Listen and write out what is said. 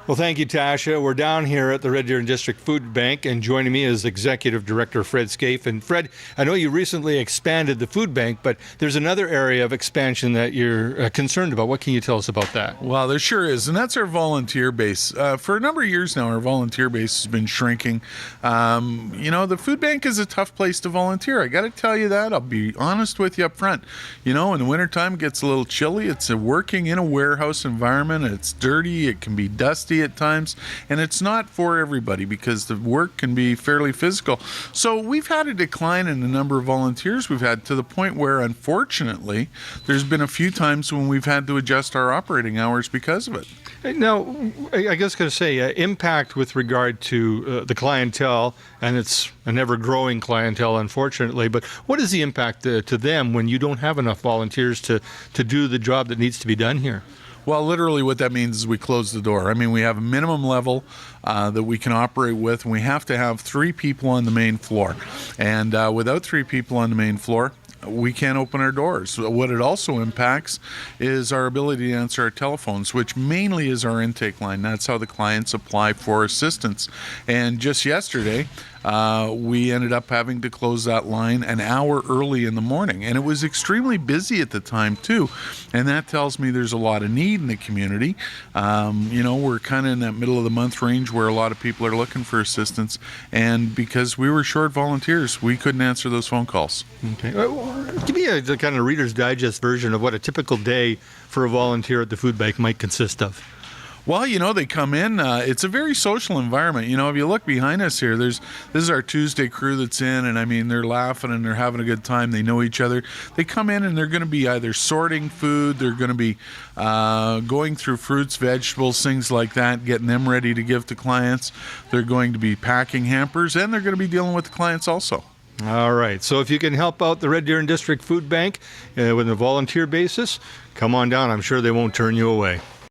Well, thank you, Tasha. We're down here at the Red Deer District Food Bank, and joining me is Executive Director Fred Scaife. And Fred, I know you recently expanded the food bank, but there's another area of expansion that you're concerned about. What can you tell us about that? Well, there sure is, and that's our volunteer base. For a number of years now, our volunteer base has been shrinking. The food bank is a tough place to volunteer. I got to tell you that. I'll be honest with you up front. In the wintertime, it gets a little chilly. It's working in a warehouse environment. It's dirty. It can be dusty at times, and it's not for everybody because the work can be fairly physical. So we've had a decline in the number of volunteers we've had, to the point where, unfortunately, there's been a few times when we've had to adjust our operating hours because of it. Now, I guess going to say impact with regard to the clientele, and it's an ever-growing clientele, unfortunately, but what is the impact to them when you don't have enough volunteers to do the job that needs to be done here? Well, literally what that means is we close the door. I mean, we have a minimum level that we can operate with, and we have to have 3 people on the main floor. And without 3 people on the main floor, we can't open our doors. What it also impacts is our ability to answer our telephones, which mainly is our intake line. That's how the clients apply for assistance. And just yesterday, we ended up having to close that line an hour early in the morning. And it was extremely busy at the time, too. And that tells me there's a lot of need in the community. We're kind of in that middle of the month range where a lot of people are looking for assistance. And because we were short volunteers, we couldn't answer those phone calls. Okay. Give me a kind of Reader's Digest version of what a typical day for a volunteer at the food bank might consist of. Well, they come in. It's a very social environment. If you look behind us here, this is our Tuesday crew that's in, and I mean, they're laughing and they're having a good time. They know each other. They come in and they're going to be either sorting food, they're going to be going through fruits, vegetables, things like that, getting them ready to give to clients. They're going to be packing hampers, and they're going to be dealing with the clients also. All right. So if you can help out the Red Deer District Food Bank with a volunteer basis, come on down. I'm sure they won't turn you away.